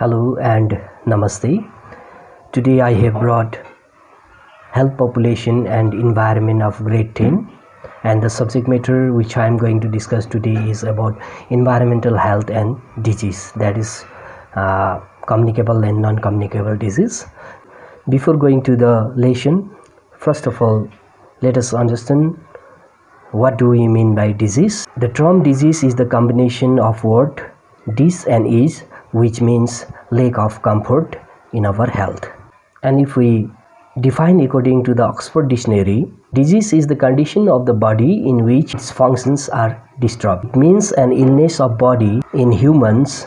Hello and Namaste. Today I have brought Health, Population and Environment of Grade 10, and the subject matter which I am going to discuss today is about environmental health and disease, that is communicable and non-communicable disease. Before going to the lesson, first of all, let us understand what do we mean by disease. The term disease is the combination of word dis and is, which means lack of comfort in our health. And if we define according to the Oxford Dictionary, disease is the condition of the body in which its functions are disturbed. It means an illness of body in humans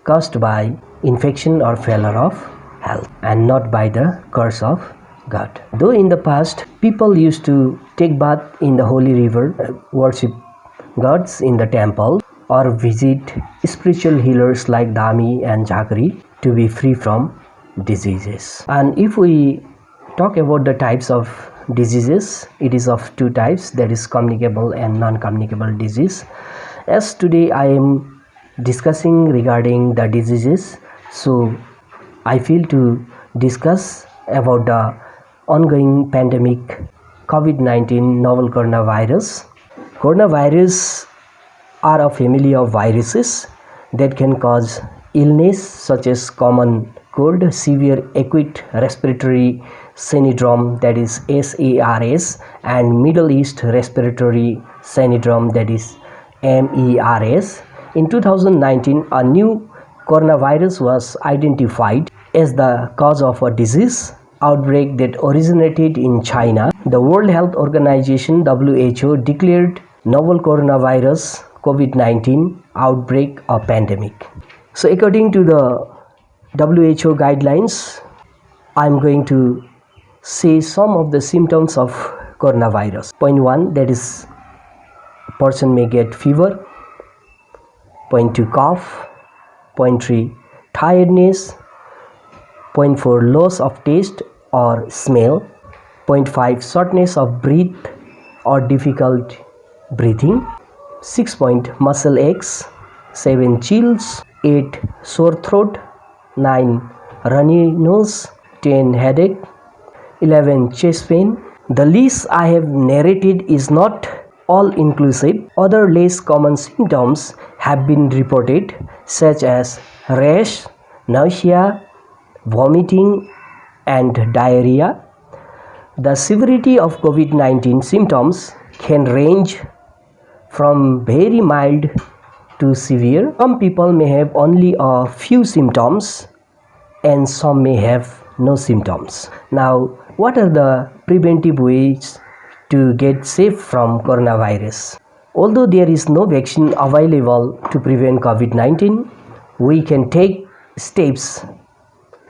caused by infection or failure of health, and not by the curse of God. Though in the past people used to take bath in the holy river, worship gods in the temple, or visit spiritual healers like Dami and Jhakri to be free from diseases. And if we talk about the types of diseases, it is of two types, that is communicable and non-communicable disease. As today I am discussing regarding the diseases, so I feel to discuss about the ongoing pandemic COVID-19 novel coronavirus. Coronavirus are a family of viruses that can cause illness such as common cold, severe acute respiratory syndrome, that is SARS, and Middle East respiratory syndrome, that is MERS. In 2019, a new coronavirus was identified as the cause of a disease outbreak that originated in China. The World Health Organization WHO declared novel coronavirus COVID-19 outbreak a pandemic. So according to the WHO guidelines, I am going to say some of the symptoms of coronavirus. Point 1, that is person may get fever. Point 2, cough. Point 3, tiredness. Point 4, loss of taste or smell. Point 5, shortness of breath or difficult breathing. 6 point, muscle aches. 7, chills. 8, sore throat. 9, runny nose. 10, headache. 11, chest pain. The list I have narrated is not all inclusive. Other less common symptoms have been reported, such as rash, nausea, vomiting and diarrhea. The severity of COVID-19 symptoms can range from very mild to severe. Some people may have only a few symptoms and some may have no symptoms. Now, what are the preventive ways to get safe from coronavirus? Although there is no vaccine available to prevent COVID-19, we can take steps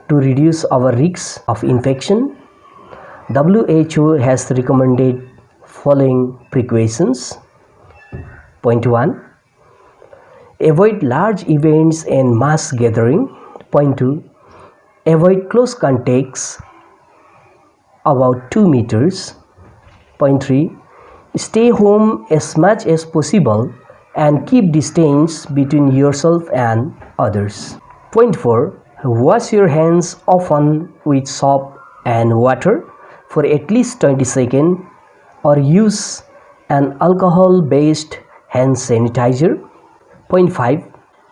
to reduce our risks of infection. WHO has recommended following precautions. Point 1, avoid large events and mass gathering. Point 2, avoid close contacts about 2 meters. Point 3, stay home as much as possible and keep distance between yourself and others. Point 4, wash your hands often with soap and water for at least 20 seconds or use an alcohol-based hand sanitizer. Point 5,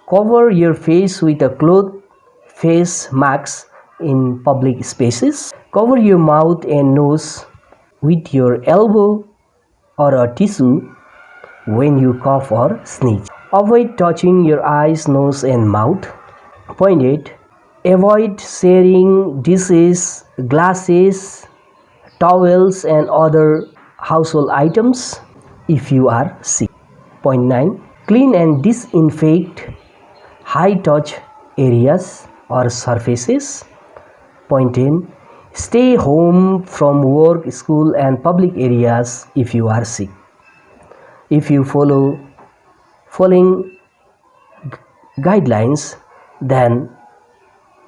cover your face with a cloth face mask in public spaces. Cover your mouth and nose with your elbow or a tissue when you cough or sneeze. Avoid touching your eyes, nose and mouth. Point 8, avoid sharing dishes, glasses, towels and other household items if you are sick. Point 9, clean and disinfect high-touch areas or surfaces. Point 10, stay home from work, school and public areas if you are sick. If you follow following guidelines, then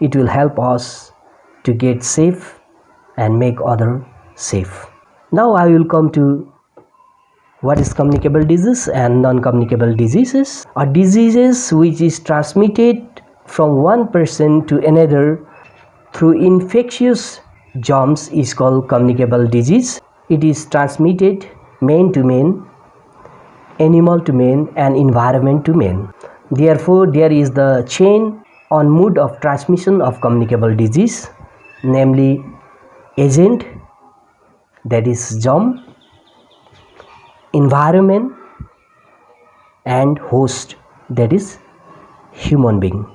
it will help us to get safe and make others safe. Now I will come to what is communicable disease and non-communicable diseases. Are diseases which is transmitted from one person to another through infectious germs is called communicable disease. It is transmitted man to man, animal to man, and environment to man. Therefore, there is the chain on mode of transmission of communicable disease, namely agent, that is germ, environment, and host, that is human being.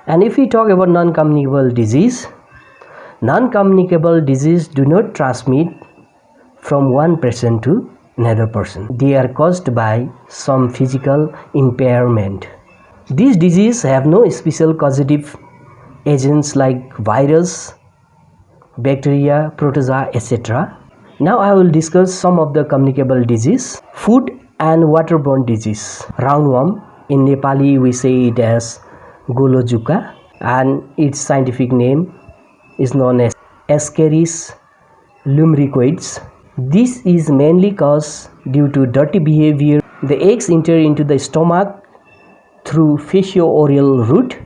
And if we talk about non-communicable disease do not transmit from one person to another person. They are caused by some physical impairment. These diseases have no special causative agents like virus, bacteria, protozoa, etc. Now I will discuss some of the communicable disease. Food and waterborne disease. Roundworm, in Nepali we say it as Golojuka, and its scientific name is known as Ascaris lumbricoides. This is mainly caused due to dirty behavior. The eggs enter into the stomach through facio-oral route.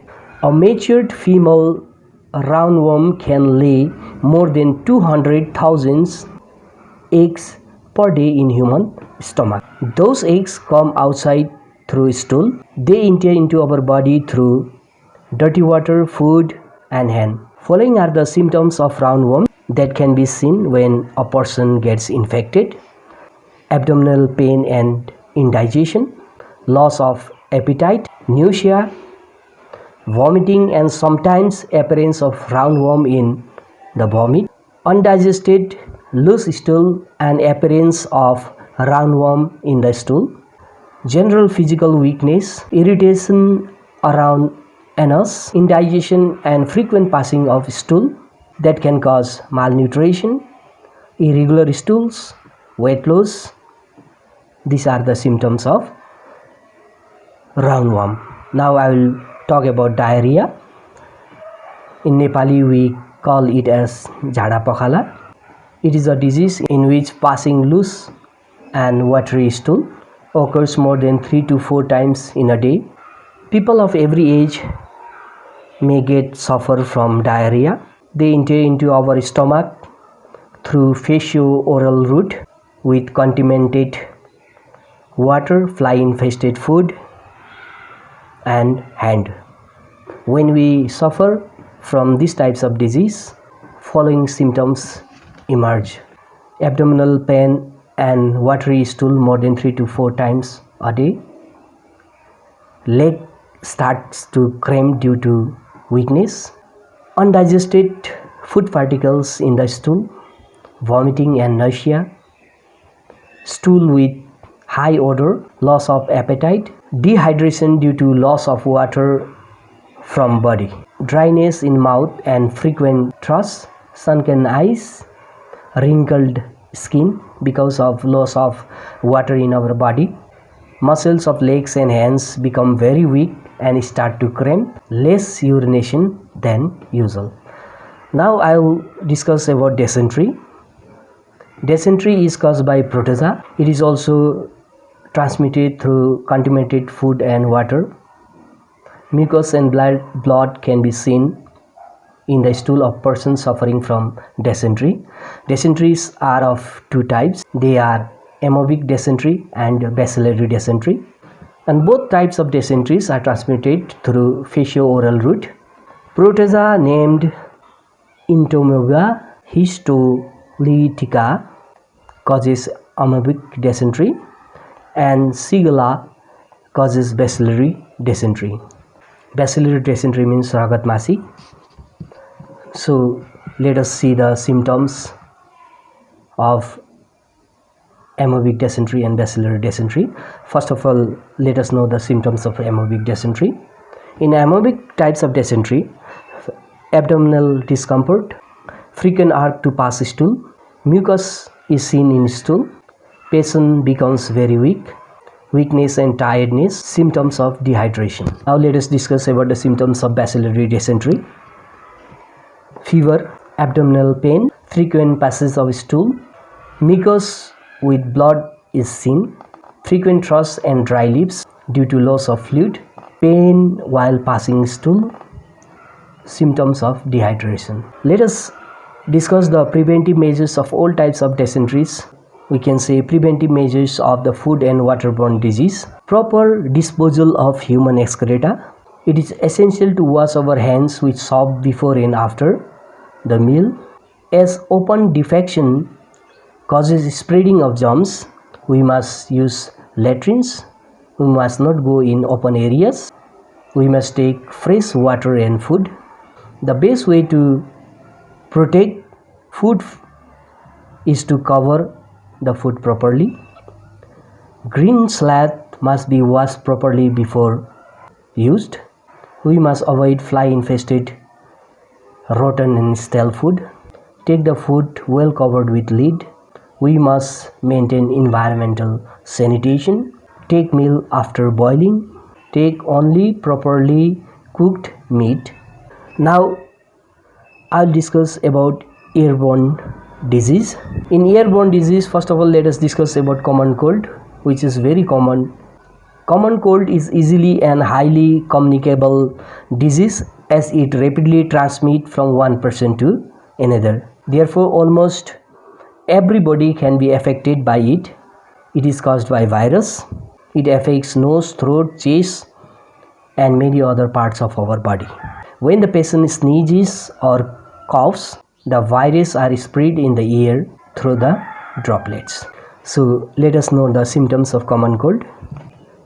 A matured female roundworm can lay more than 200,000 eggs per day in human stomach. Those eggs come outside through stool. They enter into our body through dirty water, food, and hand. Following are the symptoms of roundworm that can be seen when a person gets infected: abdominal pain and indigestion, loss of appetite, nausea, vomiting, and sometimes appearance of roundworm in the vomit, undigested loose stool and appearance of roundworm in the stool, general physical weakness, irritation around anus, indigestion, and frequent passing of stool that can cause malnutrition, irregular stools, weight loss. These are the symptoms of roundworm. Now I will talk about diarrhea. In Nepali we call it as Jhada Pakhala. It is a disease in which passing loose and watery stool occurs more than 3 to 4 times in a day. People of every age may suffer from diarrhea. They enter into our stomach through facio-oral route with contaminated water, fly-infested food, and hand. When we suffer from these types of disease, following symptoms emerge: abdominal pain and watery stool more than 3 to 4 times a day, leg starts to cramp due to weakness, undigested food particles in the stool, vomiting and nausea, stool with high odor, loss of appetite, dehydration due to loss of water from body, dryness in mouth and frequent thirst, sunken eyes, wrinkled skin because of loss of water in our body, muscles of legs and hands become very weak and start to cramp, less urination than usual. Now I will discuss about dysentery. Dysentery is caused by protozoa. It is also transmitted through contaminated food and water. Mucus and blood can be seen in the stool of persons suffering from dysentery. Dysenteries are of 2 types. They are amoebic dysentery and bacillary dysentery. And both types of dysenteries are transmitted through facio-oral route. Protozoa named Entomoeba histolytica causes amoebic dysentery, and Shigella causes bacillary dysentery. Bacillary dysentery means ragat masi. So let us see the symptoms of amoebic dysentery and bacillary dysentery. First of all, let us know the symptoms of amoebic dysentery. In amoebic types of dysentery, abdominal discomfort, frequent urge to pass stool, mucus is seen in stool, patient becomes very weak, weakness and tiredness, symptoms of dehydration. Now let us discuss about the symptoms of bacillary dysentery. Fever, abdominal pain, frequent passage of stool, mucus with blood is seen, frequent thirst and dry lips due to loss of fluid, pain while passing stool, symptoms of dehydration. Let us discuss the preventive measures of all types of dysenteries. We can say preventive measures of the food and waterborne disease. Proper disposal of human excreta. It is essential to wash our hands with soap before and after the meal. As open defecation causes spreading of germs, we must use latrines. We must not go in open areas. We must take fresh water and food. The best way to protect food is to cover the food properly. Green salad must be washed properly before used. We must avoid fly-infested, rotten and stale food. Take the food well covered with lid. We must maintain environmental sanitation. Take meal after boiling. Take only properly cooked meat. Now I'll discuss about airborne disease. In airborne disease, first of all, let us discuss about common cold, which is very common. Common cold is easily and highly communicable disease as it rapidly transmits from one person to another. Therefore, almost everybody can be affected by it. It is caused by virus. It affects nose, throat, chest, and many other parts of our body. When the patient sneezes or coughs, the virus are spread in the air through the droplets. So let us know the symptoms of common cold.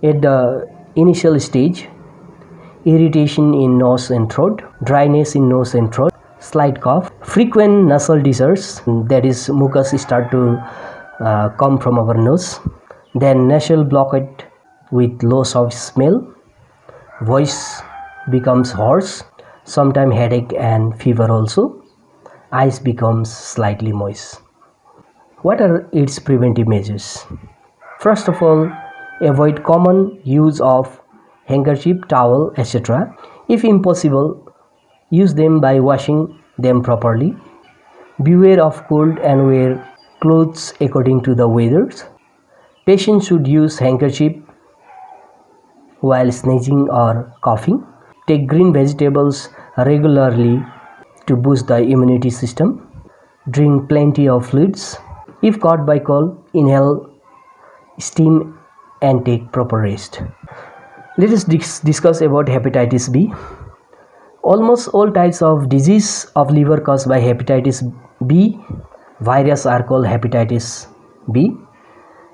At the initial stage, irritation in nose and throat, dryness in nose and throat, slight cough, frequent nasal discharge, that is mucus start to come from our nose, then nasal blockage with loss of smell, voice becomes hoarse, sometimes headache and fever also, eyes becomes slightly moist. What are its preventive measures? First of all, avoid common use of handkerchief, towel, etc. If impossible, use them by washing them properly. Beware of cold and wear clothes according to the weather. Patients should use handkerchief while sneezing or coughing. Take green vegetables regularly to boost the immunity system. Drink plenty of fluids. If caught by cold, inhale steam and take proper rest. Let us discuss about hepatitis B. Almost all types of disease of liver caused by hepatitis B virus are called hepatitis B.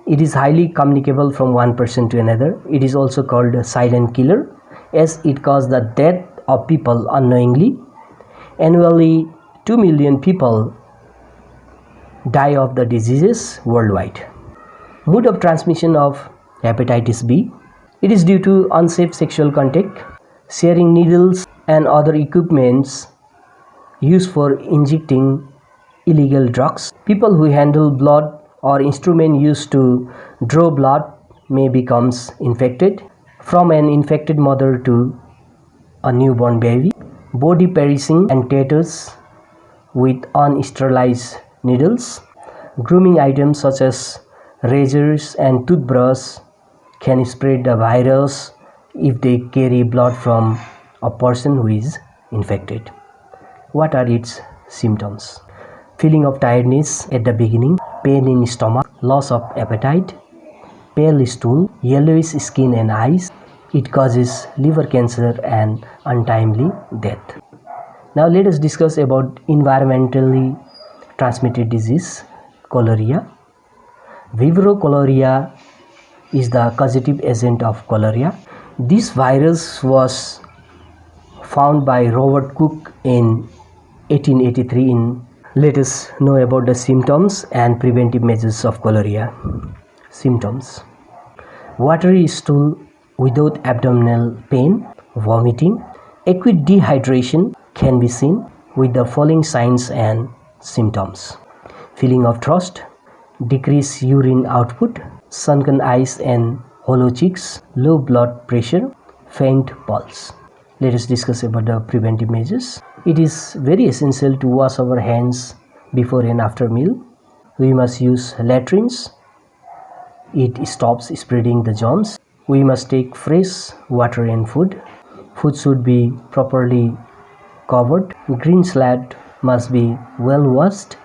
It is highly communicable from one person to another. It is also called a silent killer as it causes the death of people unknowingly. Annually, 2 million people die of the diseases worldwide. Mode of transmission of hepatitis B. It is due to unsafe sexual contact, sharing needles and other equipments used for injecting illegal drugs. People who handle blood or instrument used to draw blood may become infected. From an infected mother to a newborn baby. Body perishing and tattoos with unsterilized needles. Grooming items such as razors and toothbrush can spread the virus if they carry blood from a person who is infected. What are its symptoms? Feeling of tiredness at the beginning, pain in stomach, loss of appetite, pale stool, yellowish skin and eyes. It causes liver cancer and untimely death. Now let us discuss about environmentally transmitted disease, cholera. Vibrio cholerae is the causative agent of cholera. This virus was found by Robert Koch in 1883 Let us know about the symptoms and preventive measures of cholera. Symptoms: watery stool without abdominal pain, vomiting, acute dehydration can be seen with the following signs and symptoms: feeling of thirst, decreased urine output, sunken eyes and hollow cheeks, low blood pressure, faint pulse. Let us discuss about the preventive measures. It is very essential to wash our hands before and after meal. We must use latrines. It stops spreading the germs. We must take fresh water and food. Food should be properly covered. Green salad must be well washed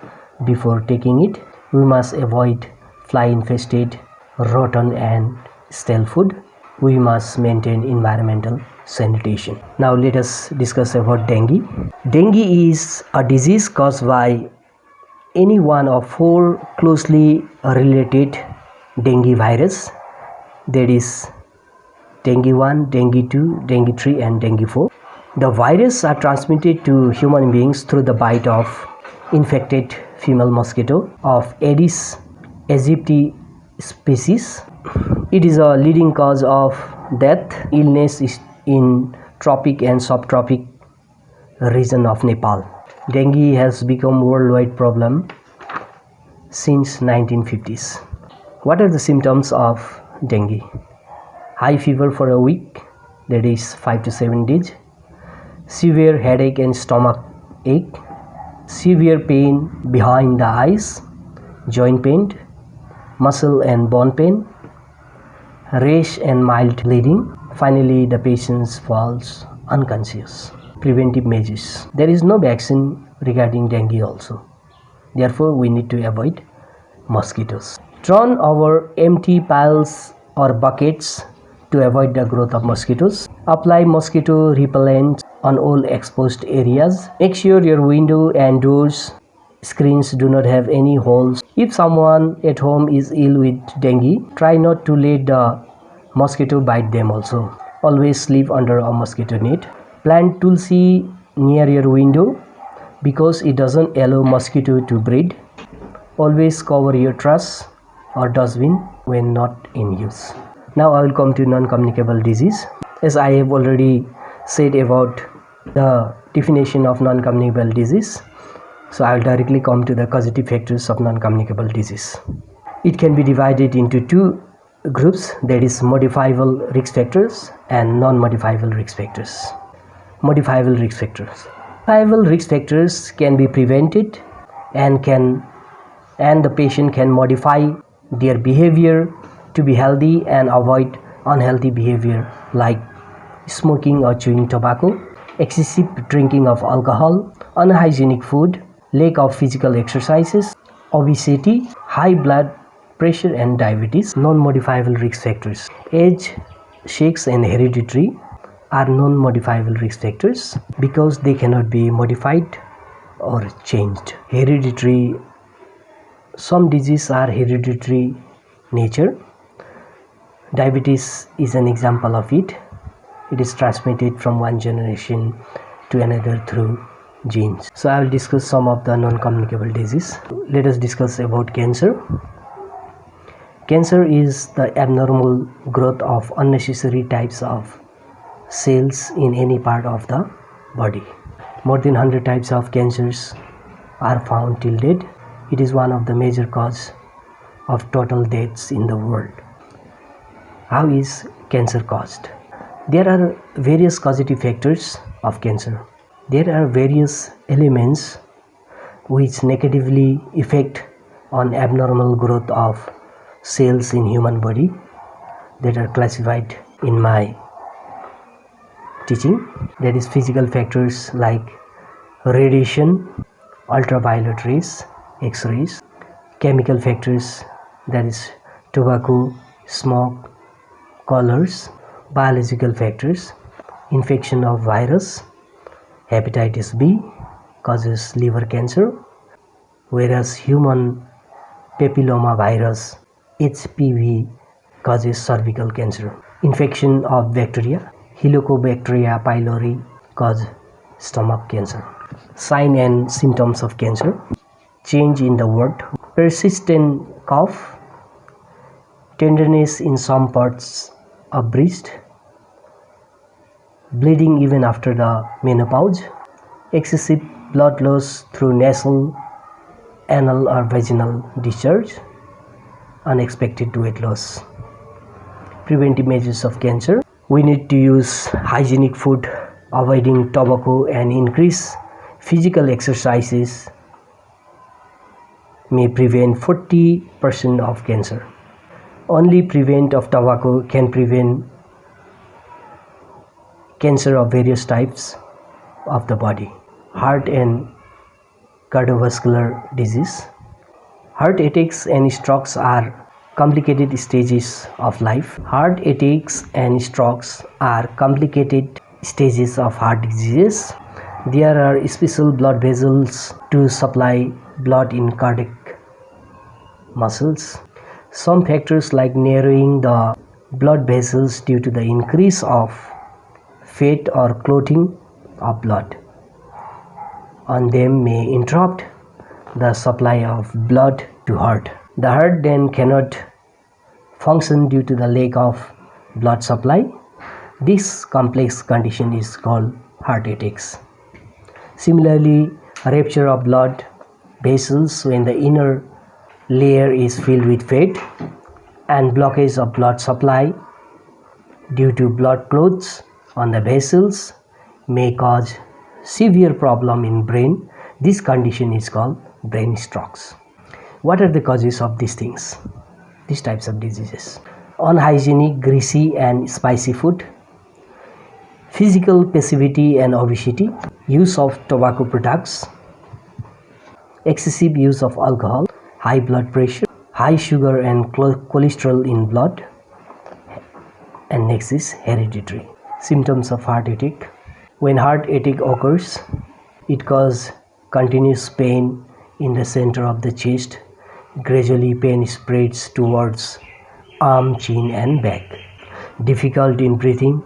before taking it. We must avoid fly-infested, rotten and stale food. We must maintain environmental sanitation. Now let us discuss about dengue. Dengue is a disease caused by any one of four closely related dengue virus, that is dengue 1, dengue 2, dengue 3 and dengue 4. The viruses are transmitted to human beings through the bite of infected female mosquito of Aedes aegypti species. It is a leading cause of death illness in tropic and subtropic region of Nepal. Dengue has become worldwide problem since 1950s. What are the symptoms of dengue? High fever for a week, that is 5 to 7 days. Severe headache and stomach ache. Severe pain behind the eyes. Joint pain. Muscle and bone pain. Rash and mild bleeding. Finally, the patient falls unconscious. Preventive measures. There is no vaccine regarding dengue also. Therefore, we need to avoid mosquitoes. Turn over empty piles or buckets to avoid the growth of mosquitoes. Apply mosquito repellent on all exposed areas. Make sure your window and doors screens do not have any holes. If someone at home is ill with dengue, try not to let the mosquito bite them also. Always sleep under a mosquito net. Plant tulsi near your window because it doesn't allow mosquito to breed. Always cover your trash or dustbin when not in use. Now I will come to non-communicable disease. As I have already said about the definition of non-communicable disease, so I will directly come to the causative factors of non-communicable disease. It can be divided into two groups, that is modifiable risk factors and non-modifiable risk factors. Modifiable risk factors. Modifiable risk factors can be prevented and the patient can modify their behavior to be healthy and avoid unhealthy behavior like smoking or chewing tobacco, excessive drinking of alcohol, unhygienic food, lack of physical exercises, obesity, high blood pressure and diabetes. Non-modifiable risk factors. Age, sex and hereditary are non-modifiable risk factors because they cannot be modified or changed. Hereditary, some diseases are hereditary nature. Diabetes is an example of it. It is transmitted from one generation to another through genes. So I will discuss some of the non-communicable disease. Let us discuss about cancer. Cancer is the abnormal growth of unnecessary types of cells in any part of the body. More than 100 types of cancers are found till date. It is one of the major causes of total deaths in the world. How is cancer caused? There are various causative factors of cancer. There are various elements which negatively affect on abnormal growth of cells in human body that are classified in my teaching. That is physical factors like radiation, ultraviolet rays, X-rays. Chemical factors, that is tobacco, smoke, colors. Biological factors, infection of virus, hepatitis B causes liver cancer, whereas human papilloma virus, HPV, causes cervical cancer. Infection of bacteria, Helicobacter pylori, cause stomach cancer. Sign and symptoms of cancer: change in the word, persistent cough, tenderness in some parts of breast, bleeding even after the menopause, excessive blood loss through nasal, anal or vaginal discharge, unexpected weight loss. Preventive measures of cancer: we need to use hygienic food, avoiding tobacco and increase physical exercises may prevent 40% of cancer. Only prevent of tobacco can prevent cancer of various types of the body. heart and cardiovascular disease. Heart attacks and strokes are complicated stages of life. Heart attacks and strokes are complicated stages of heart disease. There are special blood vessels to supply blood in cardiac muscles. Some factors like narrowing the blood vessels due to the increase of fat or clotting of blood on them may interrupt the supply of blood to heart. The heart then cannot function due to the lack of blood supply. This complex condition is called heart attacks. Similarly, rupture of blood vessels when the inner layer is filled with fat and blockage of blood supply due to blood clots on the vessels may cause severe problem in brain. This condition is called brain strokes. What are the causes of these things, these types of diseases? Unhygienic, greasy and spicy food, physical passivity and obesity, use of tobacco products, excessive use of alcohol, high blood pressure, high sugar and cholesterol in blood, and next is hereditary. Symptoms of heart attack. When heart attack occurs, it causes continuous pain in the center of the chest. Gradually pain spreads towards arm, chin and back. Difficulty in breathing,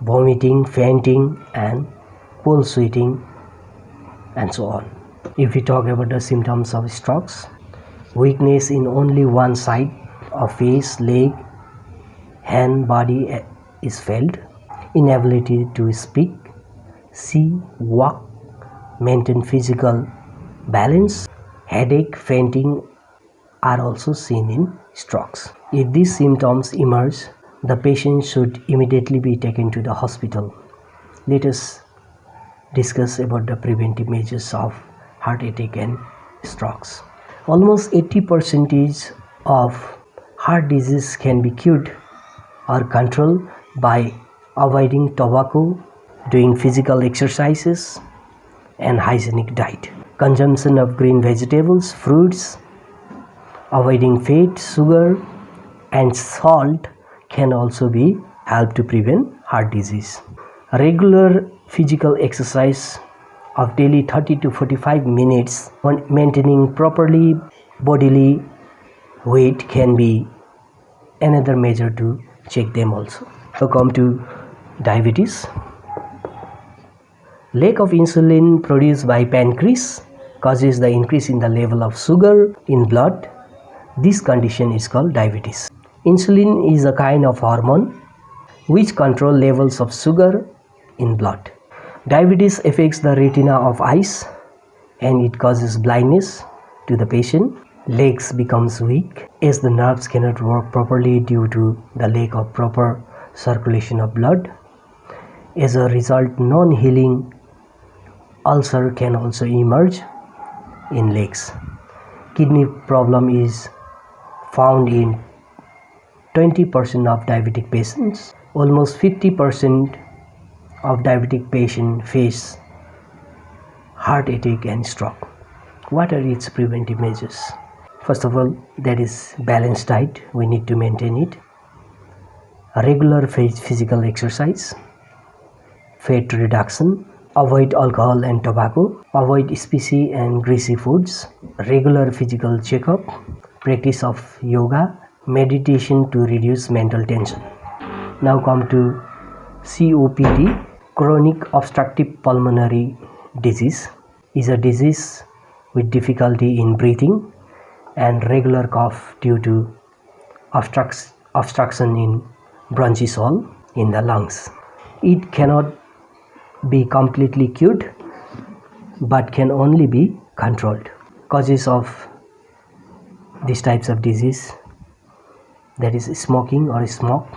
vomiting, fainting and pole sweating and so on. If we talk about the symptoms of strokes, weakness in only one side of face, leg, hand, body is felt, inability to speak, see, walk, maintain physical balance, headache, fainting are also seen in strokes. If these symptoms emerge, the patient should immediately be taken to the hospital. Let us discuss about the preventive measures of heart attack and strokes. Almost 80% of heart disease can be cured or controlled by avoiding tobacco, doing physical exercises and hygienic diet. Consumption of green vegetables, fruits, avoiding fat, sugar and salt can also be help to prevent heart disease. Regular physical exercise of daily 30 to 45 minutes when maintaining properly bodily weight can be another measure to check them also. So come to diabetes. Lack of insulin produced by pancreas causes the increase in the level of sugar in blood. This condition is called diabetes. Insulin is a kind of hormone which control levels of sugar in blood. Diabetes affects the retina of eyes and it causes blindness to the patient. Legs becomes weak as the nerves cannot work properly due to the lack of proper circulation of blood. As a result, non-healing ulcer can also emerge in legs. Kidney problem is found in 20% of diabetic patients. Almost 50% of diabetic patients face heart attack and stroke. What are its preventive measures? First of all, that is balanced diet. We need to maintain it. A regular physical exercise, fat reduction, avoid alcohol and tobacco, avoid spicy and greasy foods, regular physical checkup, practice of yoga, meditation to reduce mental tension. Now come to COPD. Chronic obstructive pulmonary disease is a disease with difficulty in breathing and regular cough due to obstruction in bronchiole in the lungs. It cannot be completely cured but can only be controlled. Causes of these types of disease, that is smoking or smoke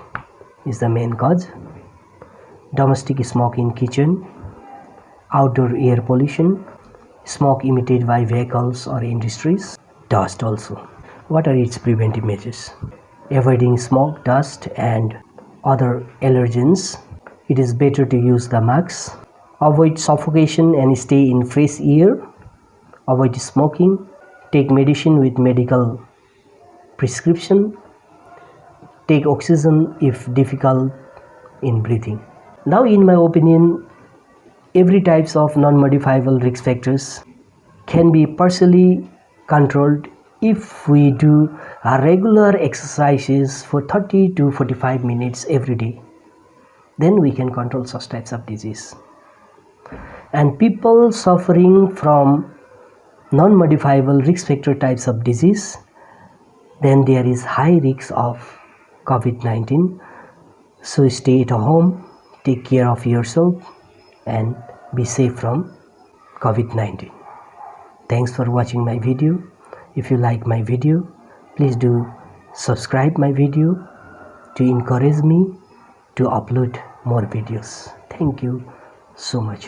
is the main cause. Domestic smoke in kitchen, outdoor air pollution, smoke emitted by vehicles or industries, dust also. What are its preventive measures? Avoiding smoke, dust and other allergens. It is better to use the mask, Avoid suffocation and stay in fresh air. Avoid smoking. Take medicine with medical prescription. Take oxygen if difficult in breathing. Now, in my opinion, every types of non-modifiable risk factors can be partially controlled if we do a regular exercises for 30 to 45 minutes every day. Then we can control such types of disease. And people suffering from non-modifiable risk factor types of disease, then there is high risk of COVID-19. So stay at home, take care of yourself, and be safe from COVID-19. Thanks for watching my video. If you like my video, please do subscribe my video to encourage me to upload more videos. Thank you so much.